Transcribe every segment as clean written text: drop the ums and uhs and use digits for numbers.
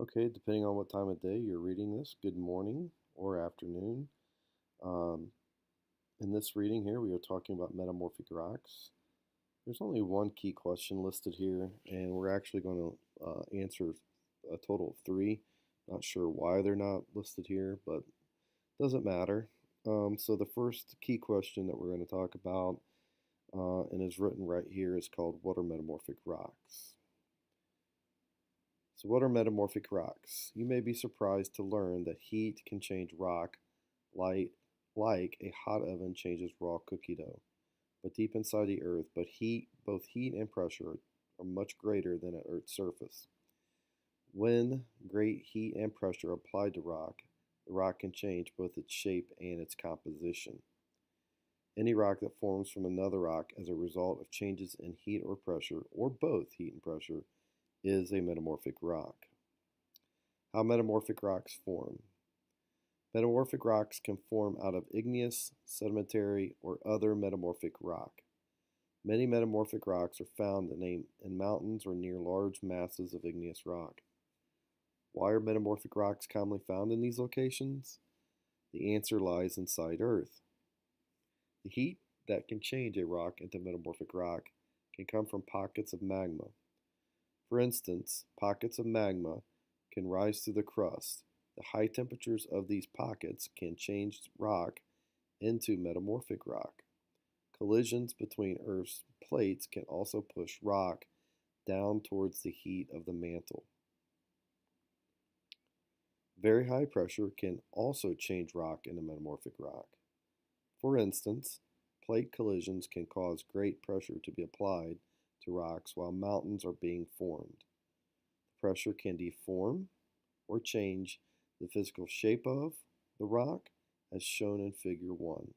Okay, depending on what time of day you're reading this, good morning or afternoon. Um, in this reading here, we are talking about metamorphic rocks. There's only one key question listed here, and we're actually going to answer a total of three. Not sure why they're not listed here, but doesn't matter. So the first key question that we're going to talk about, and is written right here, is called what are metamorphic rocks? So, what are metamorphic rocks? You may be surprised to learn that heat can change rock like, like a hot oven changes raw cookie dough. But deep inside the earth, both heat and pressure are much greater than at Earth's surface. When great heat and pressure are applied to rock, the rock can change both its shape and its composition. Any rock that forms from another rock as a result of changes in heat or pressure, or both heat and pressure, is a metamorphic rock. How metamorphic rocks form. Metamorphic rocks can form out of igneous, sedimentary, or other metamorphic rock. Many metamorphic rocks are found in mountains or near large masses of igneous rock. Why are metamorphic rocks commonly found in these locations? The answer lies inside Earth. The heat that can change a rock into metamorphic rock can come from pockets of magma. For instance, pockets of magma can rise through the crust. The high temperatures of these pockets can change rock into metamorphic rock. Collisions between Earth's plates can also push rock down towards the heat of the mantle. Very high pressure can also change rock into metamorphic rock. For instance, plate collisions can cause great pressure to be applied to rocks while mountains are being formed. The pressure can deform or change the physical shape of the rock, as shown in Figure 1.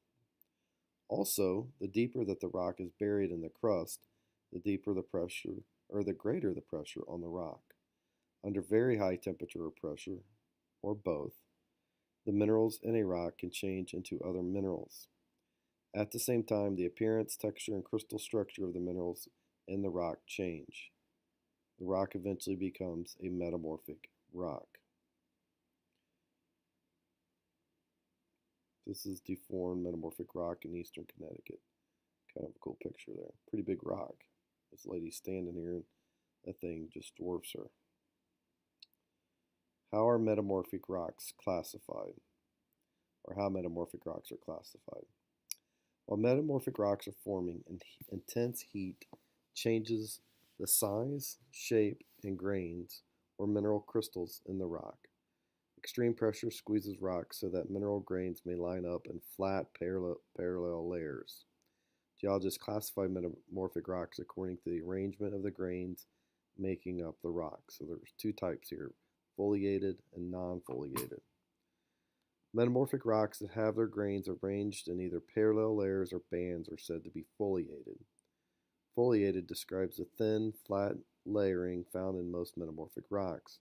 Also, the deeper that the rock is buried in the crust, the deeper the pressure, or the greater the pressure on the rock. Under very high temperature or pressure, or both, the minerals in a rock can change into other minerals. At the same time, the appearance, texture, and crystal structure of the minerals in the rock change. The rock eventually becomes a metamorphic rock. This is deformed metamorphic rock in eastern Connecticut. Kind of a cool picture there. Pretty big rock. This lady's standing here and that thing just dwarfs her. How are metamorphic rocks classified? Or how metamorphic rocks are classified? While metamorphic rocks are forming, intense heat changes the size, shape, and grains or mineral crystals in the rock. Extreme pressure squeezes rocks so that mineral grains may line up in flat, parallel layers. Geologists classify metamorphic rocks according to the arrangement of the grains making up the rock. So there's two types here, foliated and non-foliated. Metamorphic rocks that have their grains arranged in either parallel layers or bands are said to be foliated. Foliated describes the thin, flat layering found in most metamorphic rocks.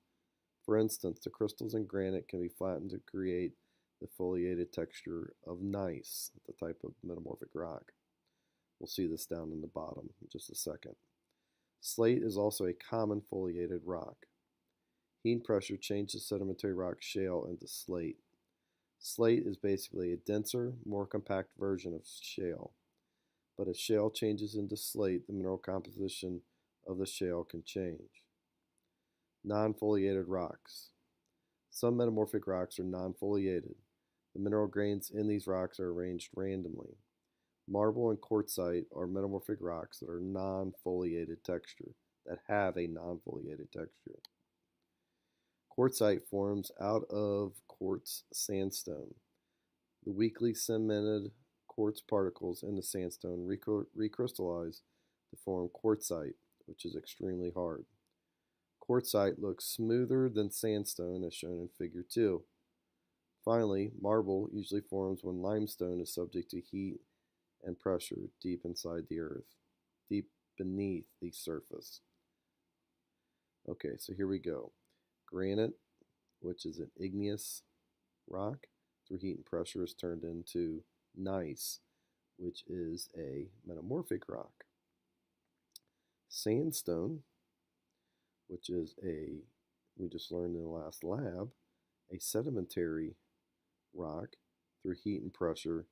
For instance, the crystals in granite can be flattened to create the foliated texture of gneiss, the type of metamorphic rock. We'll see this down in the bottom in just a second. Slate is also a common foliated rock. Heat and pressure changes sedimentary rock shale into slate. Slate is basically a denser, more compact version of shale. But as shale changes into slate, the mineral composition of the shale can change. Non-foliated rocks. Some metamorphic rocks are non-foliated. The mineral grains in these rocks are arranged randomly. Marble and quartzite are metamorphic rocks that are non-foliated texture, that have a non-foliated texture. Quartzite forms out of quartz sandstone. The weakly cemented quartz particles in the sandstone recrystallize to form quartzite, which is extremely hard. Quartzite looks smoother than sandstone, as shown in Figure 2. Finally, marble usually forms when limestone is subject to heat and pressure deep inside the earth, deep beneath the surface. Okay, so here we go. Granite, which is an igneous rock, through heat and pressure is turned into gneiss, which is a metamorphic rock. Sandstone, which is a we just learned in the last lab, a sedimentary rock, through heat and pressure,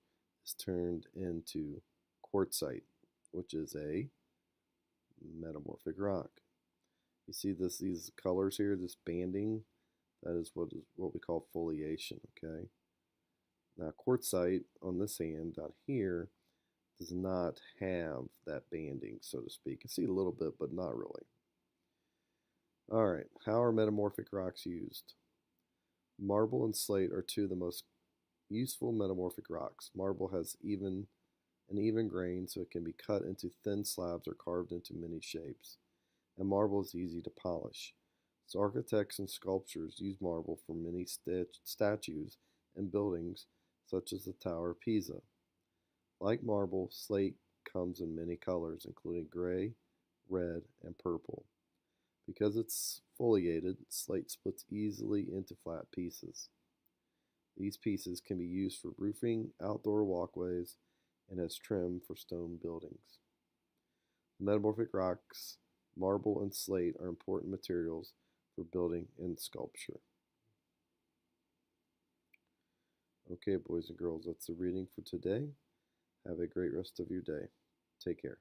is turned into quartzite, which is a metamorphic rock. You see these colors here, this banding, that is what we call foliation, okay? Now quartzite on this hand down here does not have that banding, so to speak. You can see a little bit, but not really. All right, how are metamorphic rocks used? Marble and slate are two of the most useful metamorphic rocks. Marble has an even grain, so it can be cut into thin slabs or carved into many shapes. And marble is easy to polish. So architects and sculptors use marble for many statues and buildings, such as the Tower of Pisa. Like marble, slate comes in many colors, including gray, red, and purple. Because it's foliated, slate splits easily into flat pieces. These pieces can be used for roofing, outdoor walkways, and as trim for stone buildings. Metamorphic rocks, marble, and slate are important materials for building and sculpture. Okay, boys and girls, that's the reading for today. Have a great rest of your day. Take care.